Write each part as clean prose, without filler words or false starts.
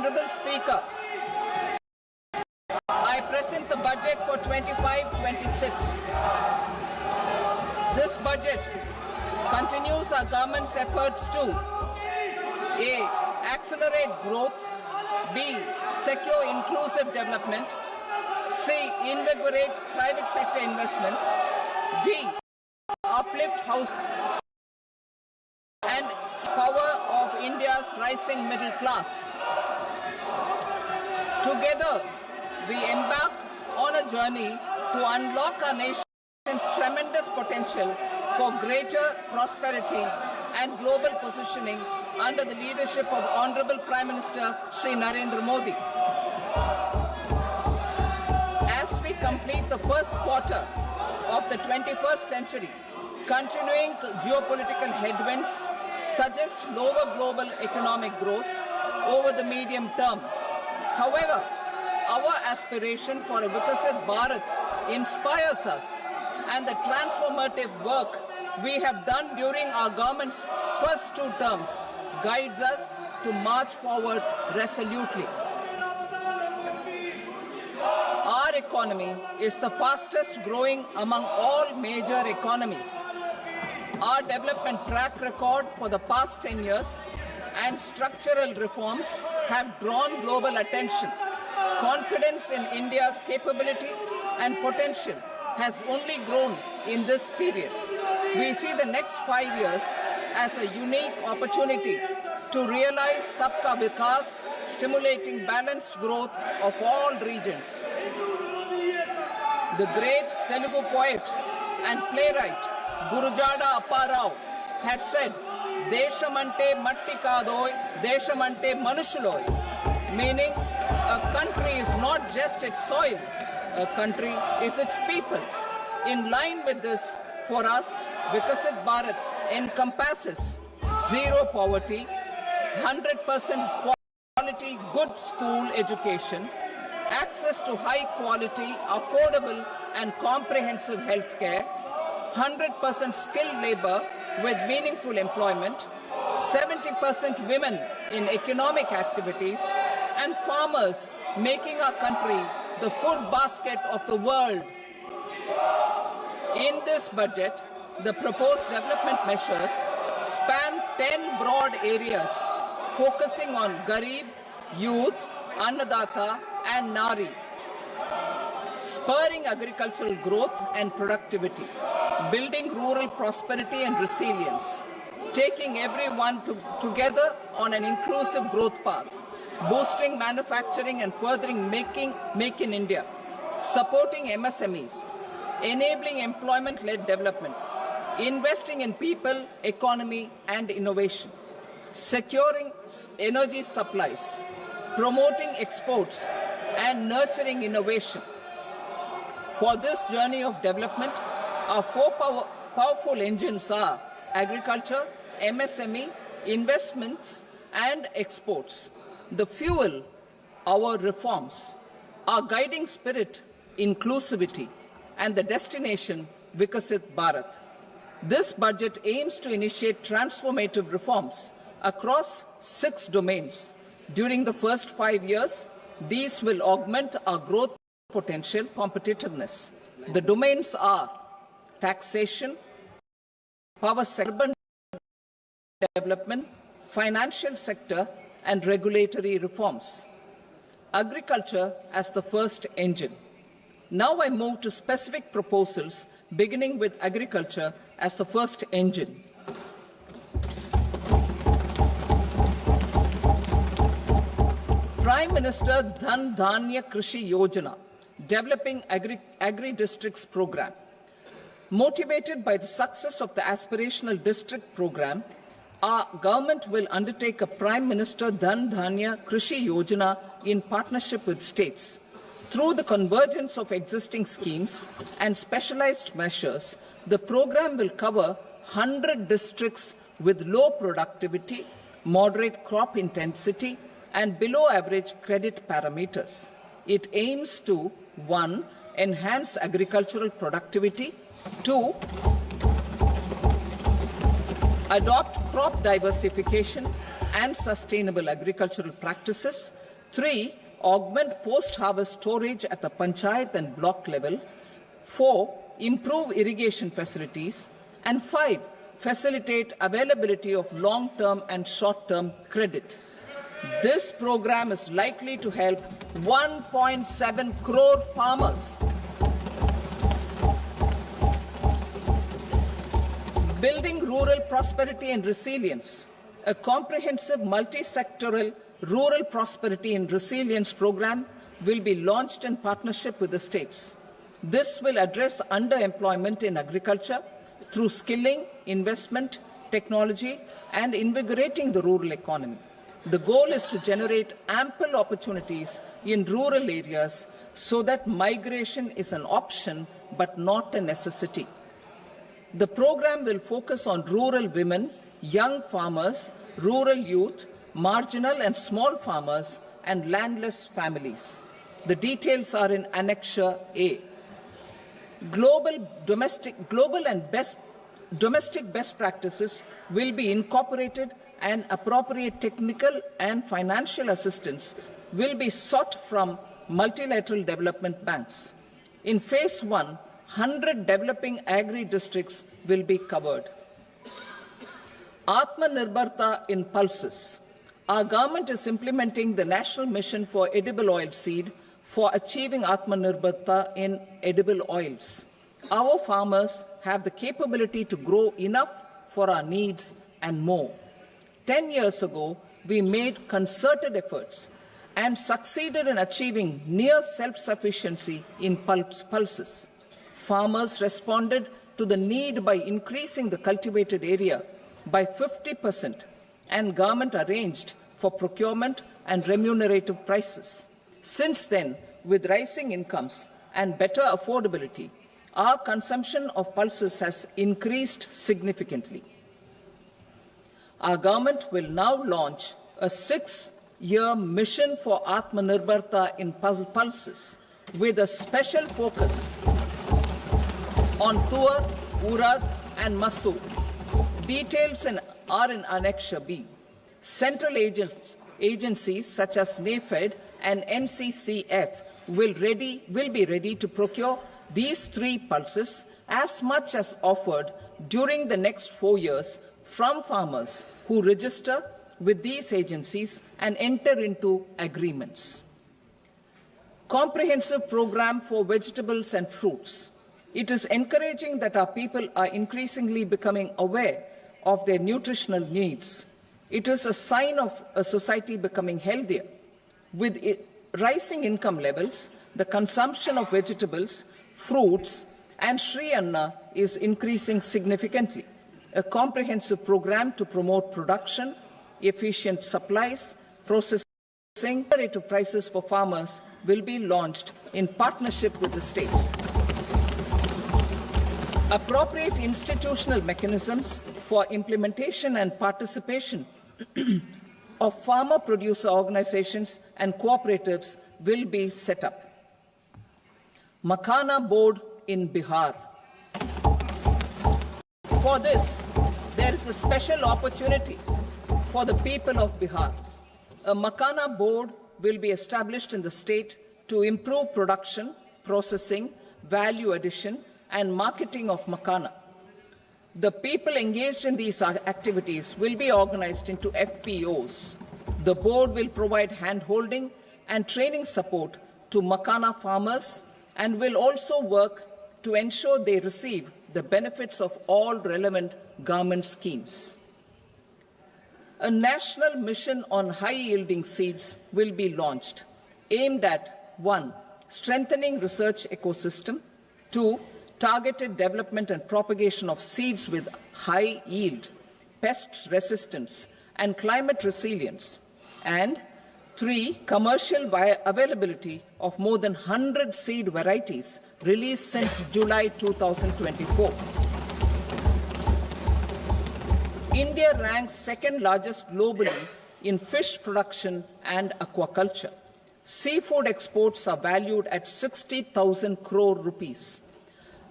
Honourable Speaker, I present the budget for 25-26. This budget continues our government's efforts to A. Accelerate growth, B. Secure inclusive development, C. Invigorate private sector investments, D. Uplift housing and power of India's rising middle class. Together, we embark on a journey to unlock our nation's tremendous potential for greater prosperity and global positioning under the leadership of Honourable Prime Minister Shri Narendra Modi. As we complete the first quarter of the 21st century, continuing geopolitical headwinds suggest lower global economic growth over the medium term. However, our aspiration for a Vikasit Bharat inspires us, and the transformative work we have done during our government's first 2 terms guides us to march forward resolutely. Our economy is the fastest growing among all major economies. Our development track record for the past 10 years and structural reforms have drawn global attention. Confidence in India's capability and potential has only grown in this period. We see the next 5 years as a unique opportunity to realize Sabka Vikas, stimulating balanced growth of all regions. The great Telugu poet and playwright Gurujada Apparao had said, "Deshamante matti kadoy, deshamante manushuloy," meaning a country is not just its soil, a country is its people. In line with this, for us, Vikasit Bharat encompasses zero poverty, 100% quality good school education, access to high quality, affordable and comprehensive health care, 100% skilled labor with meaningful employment, 70% women in economic activities, and farmers making our country the food basket of the world. In this budget, the proposed development measures span 10 broad areas, focusing on Garib, Youth, Annadata, and Nari, spurring agricultural growth and productivity, building rural prosperity and resilience, taking everyone together on an inclusive growth path, boosting manufacturing and furthering Make in India, supporting MSMEs, enabling employment-led development, investing in people, economy and innovation, securing energy supplies, promoting exports and nurturing innovation. For this journey of development, our 4 powerful engines are agriculture, MSME, investments and exports. The fuel, our reforms, our guiding spirit, inclusivity, and the destination, Vikasit Bharat. This budget aims to initiate transformative reforms across 6 domains. During the first 5 years, these will augment our growth potential, competitiveness. The domains are taxation, power sector, urban development, financial sector, and regulatory reforms. Agriculture as the first engine. Now I move to specific proposals, beginning with agriculture as the first engine. Prime Minister Dhan Dhanya Krishi Yojana, developing agri-districts program. Motivated by the success of the aspirational district program, our government will undertake a Prime Minister Dhan Dhanya Krishi Yojana in partnership with states. Through the convergence of existing schemes and specialized measures, the program will cover 100 districts with low productivity, moderate crop intensity, and below average credit parameters. It aims to 1. Enhance agricultural productivity, 2. Adopt crop diversification and sustainable agricultural practices, 3. Augment post-harvest storage at the panchayat and block level. 4. Improve irrigation facilities. And 5. Facilitate availability of long-term and short-term credit. This program is likely to help 1.7 crore farmers. Building rural prosperity and resilience. A comprehensive multi-sectoral rural prosperity and resilience program will be launched in partnership with the states. This will address underemployment in agriculture through skilling, investment, technology, and invigorating the rural economy. The goal is to generate ample opportunities in rural areas so that migration is an option but not a necessity. The program will focus on rural women, young farmers, rural youth, marginal and small farmers, and landless families. The details are in Annexure A. Domestic best practices will be incorporated, and appropriate technical and financial assistance will be sought from multilateral development banks. In Phase 1, 100 developing agri-districts will be covered. Atmanirbharta in pulses. Our government is implementing the National Mission for Edible Oilseed for achieving Atmanirbharta in edible oils. Our farmers have the capability to grow enough for our needs and more. 10 years ago, we made concerted efforts and succeeded in achieving near self-sufficiency in pulses. Farmers responded to the need by increasing the cultivated area by 50%, and government arranged for procurement and remunerative prices. Since then, with rising incomes and better affordability, our consumption of pulses has increased significantly. Our government will now launch a 6-year mission for Atmanirbharta in pulses with a special focus on Tuar, Urad and Masoor. Details are in Annexure B. Central agencies such as NAFED and NCCF will be ready to procure these 3 pulses as much as offered during the next 4 years from farmers who register with these agencies and enter into agreements. Comprehensive program for vegetables and fruits. It is encouraging that our people are increasingly becoming aware of their nutritional needs. It is a sign of a society becoming healthier. With rising income levels, the consumption of vegetables, fruits, and Shri Anna is increasing significantly. A comprehensive program to promote production, efficient supplies, processing, and competitive prices for farmers will be launched in partnership with the states. Appropriate institutional mechanisms for implementation and participation of farmer producer organizations and cooperatives will be set up. Makhana board in Bihar. For this, there is a special opportunity for the people of Bihar. A Makhana board will be established in the state to improve production, processing, value addition, and marketing of Makhana. The people engaged in these activities will be organized into FPOs. The board will provide hand-holding and training support to Makhana farmers and will also work to ensure they receive the benefits of all relevant government schemes. A national mission on high-yielding seeds will be launched, aimed at 1. Strengthening research ecosystem, 2. Targeted development and propagation of seeds with high yield, pest resistance, and climate resilience, and 3. Commercial availability of more than 100 seed varieties released since July 2024. India ranks second largest globally in fish production and aquaculture. Seafood exports are valued at 60,000 crore rupees.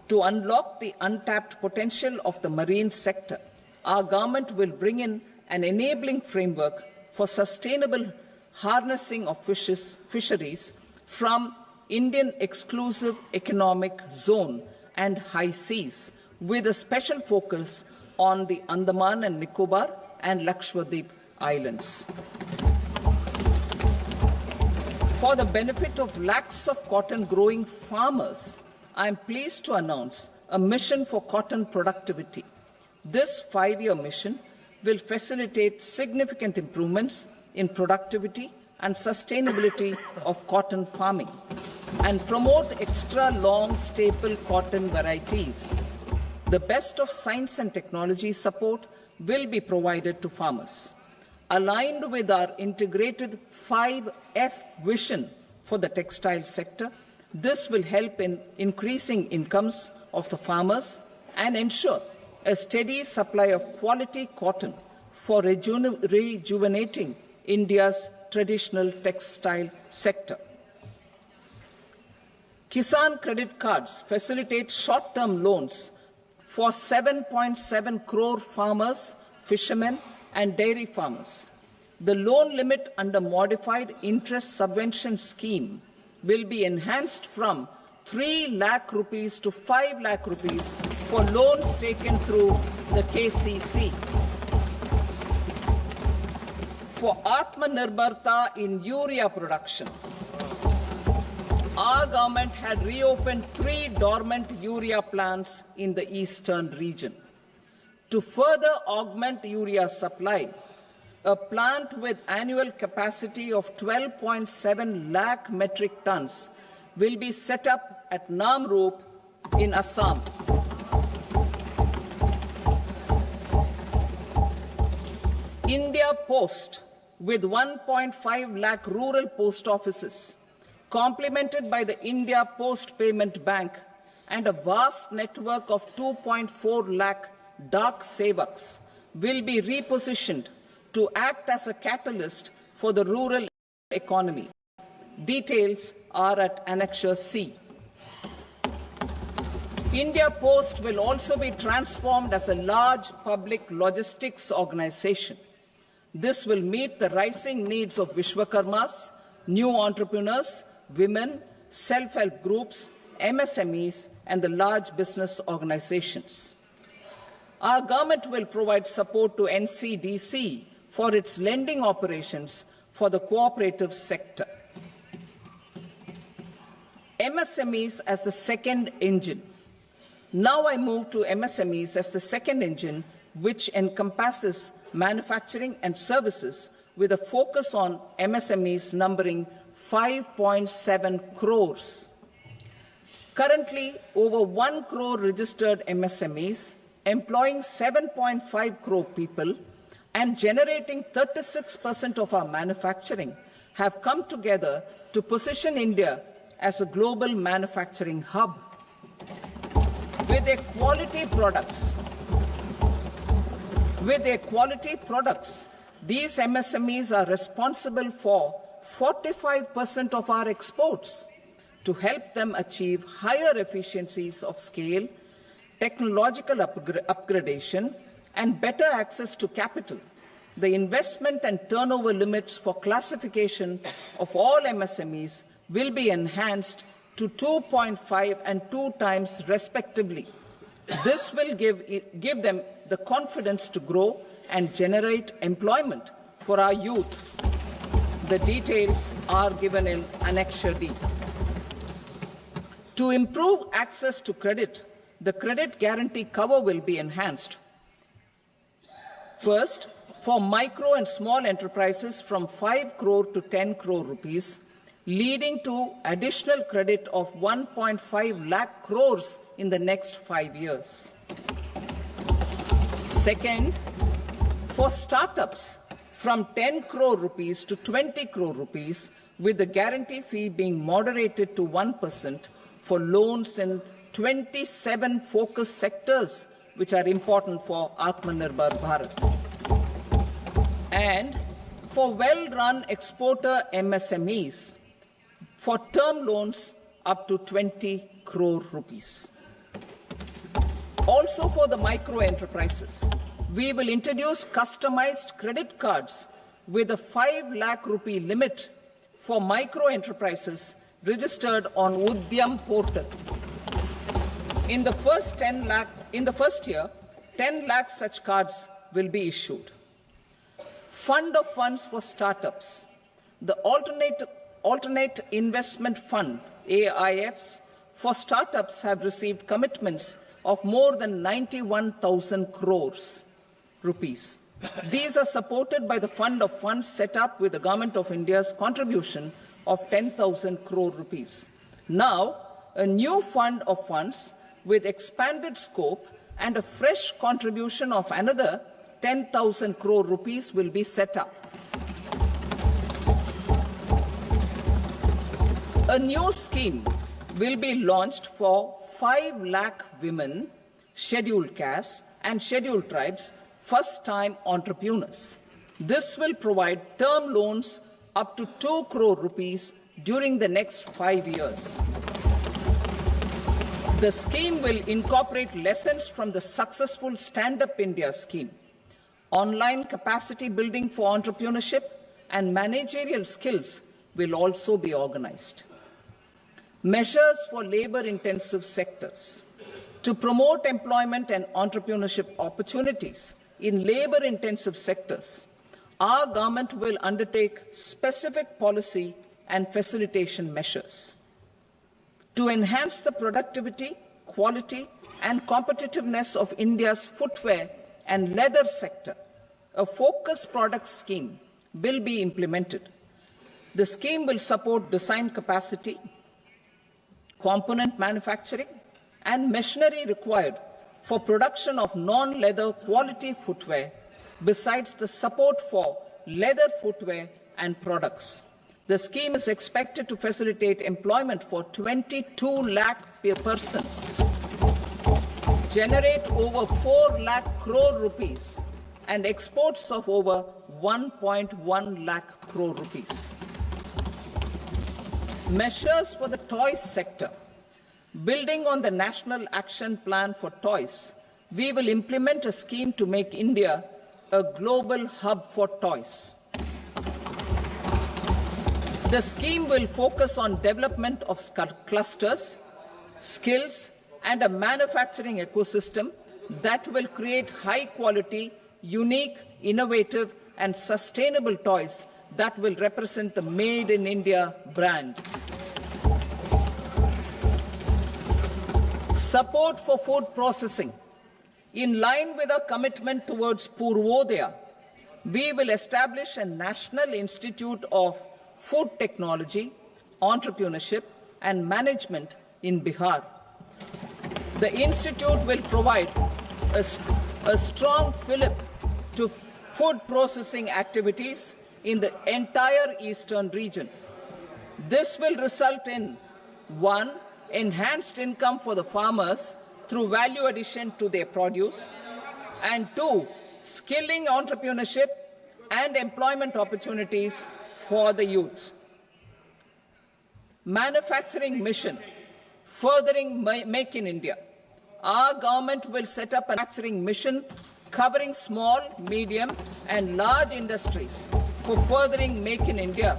To unlock the untapped potential of the marine sector, our government will bring in an enabling framework for sustainable harnessing of fisheries from Indian exclusive economic zone and high seas, with a special focus on the Andaman and Nicobar and Lakshadweep Islands. For the benefit of lakhs of cotton growing farmers, I am pleased to announce a mission for cotton productivity. This 5-year mission will facilitate significant improvements in productivity and sustainability of cotton farming and promote extra long staple cotton varieties. The best of science and technology support will be provided to farmers. Aligned with our integrated 5F vision for the textile sector, this will help in increasing incomes of the farmers and ensure a steady supply of quality cotton for rejuvenating India's traditional textile sector. Kisan credit cards facilitate short-term loans for 7.7 crore farmers, fishermen, and dairy farmers. The loan limit under modified interest subvention scheme will be enhanced from 3 lakh rupees to 5 lakh rupees for loans taken through the KCC. For Atmanirbharta in urea production, our government had reopened 3 dormant urea plants in the eastern region. To further augment urea supply, a plant with annual capacity of 12.7 lakh metric tons will be set up at Namrup in Assam. India Post, with 1.5 lakh rural post offices, complemented by the India Post Payment Bank and a vast network of 2.4 lakh Dak Sevaks, will be repositioned to act as a catalyst for the rural economy. Details are at Annexure C. India Post will also be transformed as a large public logistics organization. This will meet the rising needs of Vishwakarmas, new entrepreneurs, women, self-help groups, MSMEs, and the large business organizations. Our government will provide support to NCDC for its lending operations for the cooperative sector. MSMEs as the second engine. Now I move to MSMEs as the second engine, which encompasses manufacturing and services with a focus on MSMEs numbering 5.7 crores. Currently, over 1 crore registered MSMEs, employing 7.5 crore people and generating 36% of our manufacturing, have come together to position India as a global manufacturing hub. With their quality products, these MSMEs are responsible for 45% of our exports. To help them achieve higher efficiencies of scale, technological upgradation, and better access to capital, the investment and turnover limits for classification of all MSMEs will be enhanced to 2.5 and 2 times respectively. This will give them the confidence to grow and generate employment for our youth. The details are given in Annexure D. To improve access to credit, the credit guarantee cover will be enhanced. First, for micro and small enterprises from 5 crore to 10 crore rupees, leading to additional credit of 1.5 lakh crores in the next 5 years. Second, for startups from 10 crore rupees to 20 crore rupees, with the guarantee fee being moderated to 1% for loans in 27 focus sectors which are important for Atmanirbhar Bharat. And for well-run exporter MSMEs, for term loans up to 20 crore rupees. Also for the micro enterprises, we will introduce customized credit cards with a 5 lakh rupee limit for micro enterprises registered on Udyam portal. In the first year, 10 lakh such cards will be issued. Fund of funds for startups. The Alternate Investment Fund, AIFs, for startups have received commitments of more than 91,000 crores rupees. These are supported by the fund of funds set up with the Government of India's contribution of 10,000 crore rupees. Now, a new fund of funds with expanded scope and a fresh contribution of another 10,000 crore rupees will be set up. A new scheme will be launched for 5 lakh women, scheduled castes and scheduled tribes, first-time entrepreneurs. This will provide term loans up to 2 crore rupees during the next 5 years. The scheme will incorporate lessons from the successful Stand Up India scheme. Online capacity building for entrepreneurship and managerial skills will also be organized. Measures for labor-intensive sectors. To promote employment and entrepreneurship opportunities in labor-intensive sectors, our government will undertake specific policy and facilitation measures. To enhance the productivity, quality, and competitiveness of India's footwear and leather sector, a focused product scheme will be implemented. The scheme will support design capacity, component manufacturing, and machinery required for production of non-leather quality footwear, besides the support for leather footwear and products. The scheme is expected to facilitate employment for 22 lakh persons, generate over 4 lakh crore rupees, and exports of over 1.1 lakh crore rupees. Measures for the toys sector. Building on the National Action Plan for Toys, we will implement a scheme to make India a global hub for toys. The scheme will focus on development of clusters, skills, and a manufacturing ecosystem that will create high-quality, unique, innovative, and sustainable toys that will represent the Made in India brand. Support for food processing. In line with our commitment towards Purvodaya, we will establish a National Institute of Food Technology, Entrepreneurship and Management in Bihar. The institute will provide a strong fillip to food processing activities in the entire eastern region. This will result in 1. Enhanced income for the farmers through value addition to their produce, and 2. Skilling entrepreneurship and employment opportunities for the youth. Manufacturing mission, furthering Make in India. Our government will set up a manufacturing mission covering small, medium and large industries for furthering Make in India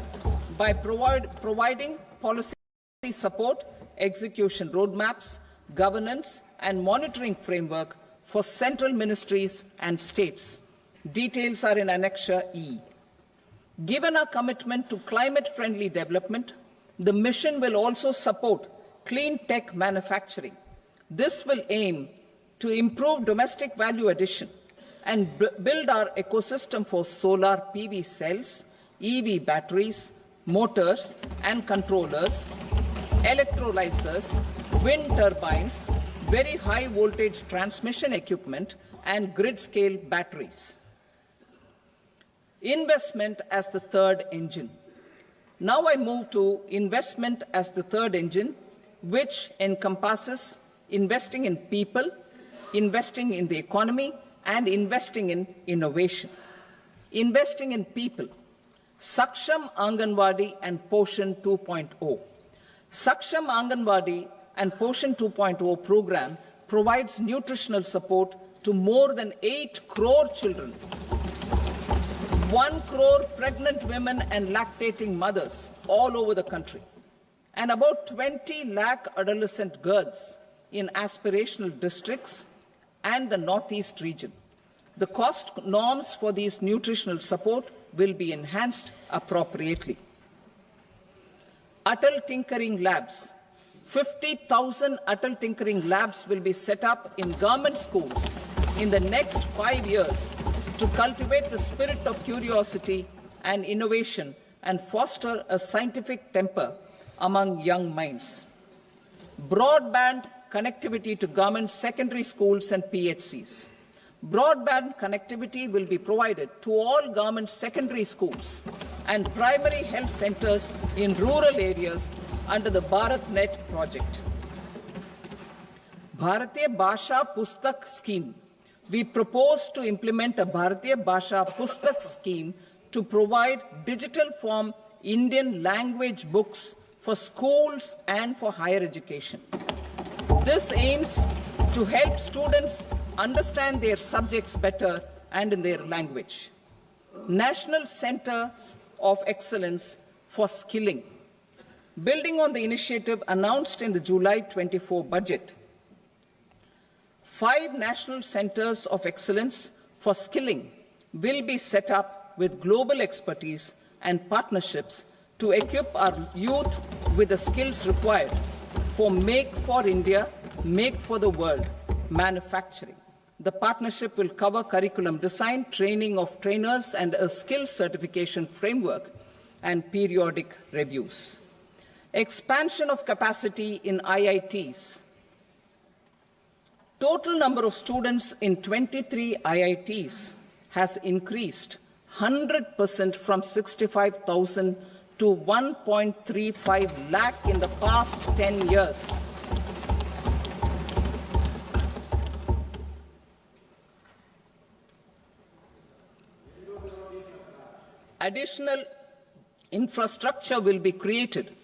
by providing policy support, execution roadmaps, governance and monitoring framework for central ministries and states. Details are in Annexure E. Given our commitment to climate-friendly development, the mission will also support clean tech manufacturing. This will aim to improve domestic value addition and build our ecosystem for solar PV cells, EV batteries, motors and controllers, electrolyzers, wind turbines, very high voltage transmission equipment and grid-scale batteries. Investment as the third engine. Now I move to investment as the third engine, which encompasses investing in people, investing in the economy, and investing in innovation. Investing in people. Saksham Anganwadi and Poshan 2.0. Saksham Anganwadi and Poshan 2.0 program provides nutritional support to more than 8 crore children. 1 crore pregnant women and lactating mothers all over the country, and about 20 lakh adolescent girls in aspirational districts and the Northeast region. The cost norms for these nutritional support will be enhanced appropriately. Atal Tinkering Labs. 50,000 Atal Tinkering Labs will be set up in government schools in the next 5 years to cultivate the spirit of curiosity and innovation and foster a scientific temper among young minds. Broadband connectivity to government secondary schools and PHCs. Broadband connectivity will be provided to all government secondary schools and primary health centers in rural areas under the BharatNet project. Bharatiya Bhasha Pustak Scheme. We propose to implement a Bharatiya Bhasha Pustak scheme to provide digital form Indian language books for schools and for higher education. This aims to help students understand their subjects better and in their language. National Centers of Excellence for Skilling. Building on the initiative announced in the July 24 budget, 5 national centers of excellence for skilling will be set up with global expertise and partnerships to equip our youth with the skills required for Make for India, Make for the World manufacturing. The partnership will cover curriculum design, training of trainers, and a skills certification framework and periodic reviews. Expansion of capacity in IITs. Total number of students in 23 IITs has increased 100% from 65,000 to 1.35 lakh in the past 10 years. Additional infrastructure will be created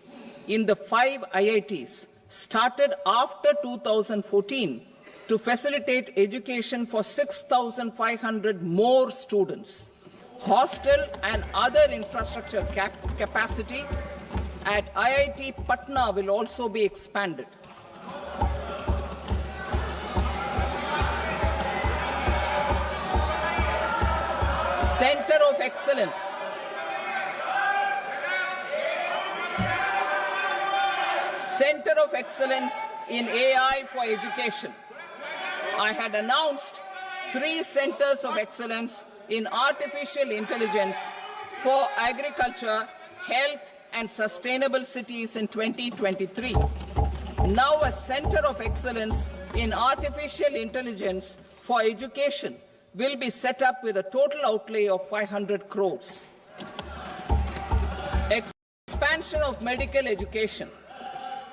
in the 5 IITs started after 2014 to facilitate education for 6,500 more students. Hostel and other infrastructure capacity at IIT Patna will also be expanded. Center of Excellence. Center of Excellence in AI for Education. I had announced 3 centers of excellence in artificial intelligence for agriculture, health, and sustainable cities in 2023. Now a center of excellence in artificial intelligence for education will be set up with a total outlay of 500 crores. Expansion of medical education.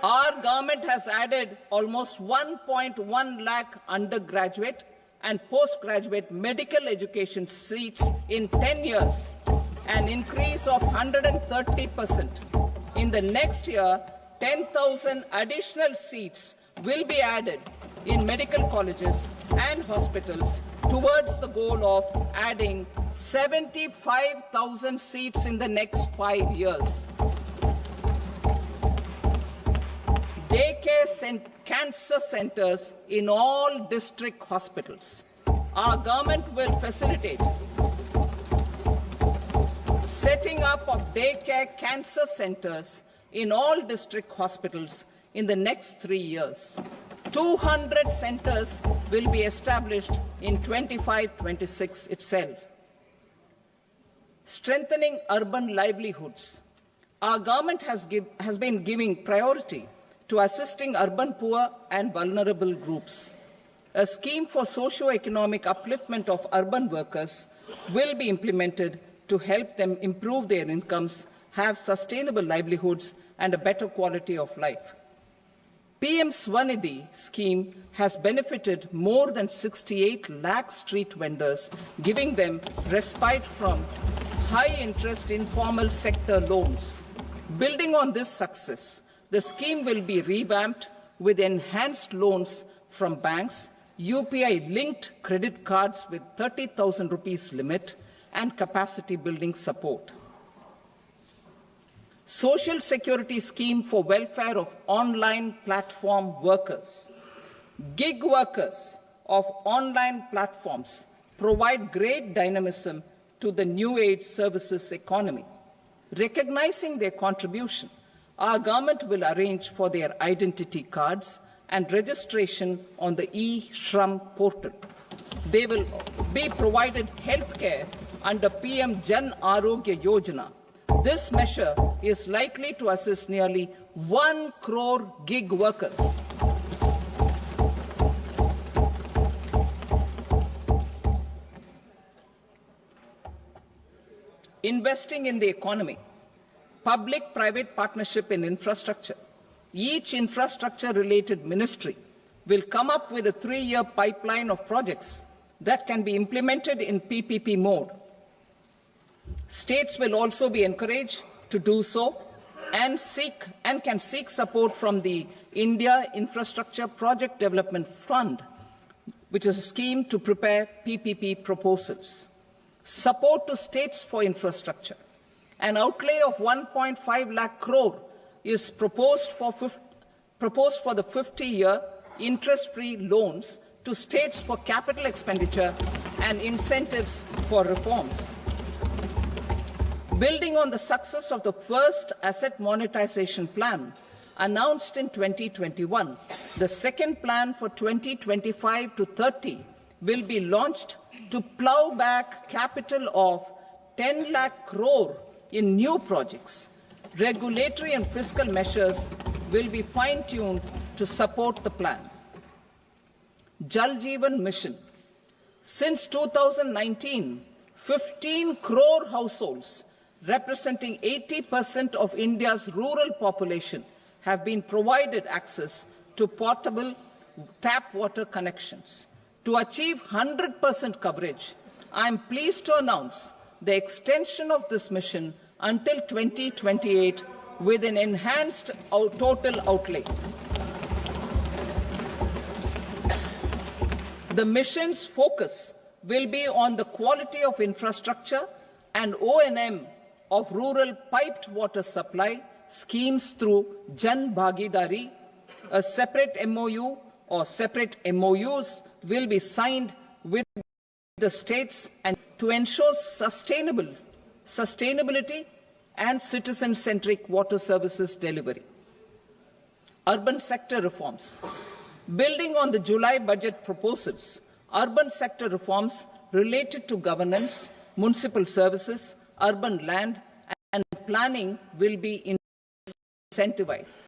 Our government has added almost 1.1 lakh undergraduate and postgraduate medical education seats in 10 years, an increase of 130%. In the next year, 10,000 additional seats will be added in medical colleges and hospitals towards the goal of adding 75,000 seats in the next 5 years. Daycare cancer centers in all district hospitals. Our government will facilitate setting up of daycare cancer centers in all district hospitals in the next 3 years. 200 centers will be established in 25-26 itself. Strengthening urban livelihoods. Our government has been giving priority to assisting urban poor and vulnerable groups. A scheme for socio-economic upliftment of urban workers will be implemented to help them improve their incomes, have sustainable livelihoods, and a better quality of life. PM Swanidhi scheme has benefited more than 68 lakh street vendors, giving them respite from high-interest informal sector loans. Building on this success, the scheme will be revamped with enhanced loans from banks, UPI-linked credit cards with 30,000 rupees limit, and capacity building support. Social Security scheme for welfare of online platform workers. Gig workers of online platforms provide great dynamism to the new age services economy. Recognizing their contribution, our government will arrange for their identity cards and registration on the e-Shram portal. They will be provided healthcare under PM Jan Arogya Yojana. This measure is likely to assist nearly 1 crore gig workers. Investing in the economy. Public-private partnership in infrastructure. Each infrastructure-related ministry will come up with a 3-year pipeline of projects that can be implemented in PPP mode. States will also be encouraged to do so and can seek support from the India Infrastructure Project Development Fund, which is a scheme to prepare PPP proposals. Support to states for infrastructure. An outlay of 1.5 lakh crore is proposed for the 50-year interest-free loans to states for capital expenditure and incentives for reforms. Building on the success of the first asset monetization plan announced in 2021, the second plan for 2025 to 30 will be launched to plough back capital of 10 lakh crore in new projects. Regulatory and fiscal measures will be fine-tuned to support the plan. Jal Jeevan Mission. Since 2019, 15 crore households, representing 80% of India's rural population, have been provided access to portable tap water connections. To achieve 100% coverage, I am pleased to announce the extension of this mission until 2028 with an enhanced total outlay. The mission's focus will be on the quality of infrastructure and O&M of rural piped water supply schemes through Jan Bhagidari. A separate MOU or separate MOUs will be signed with the states and to ensure sustainability and citizen-centric water services delivery. Urban sector reforms. Building on the July budget proposals, urban sector reforms related to governance, municipal services, urban land and planning will be incentivized.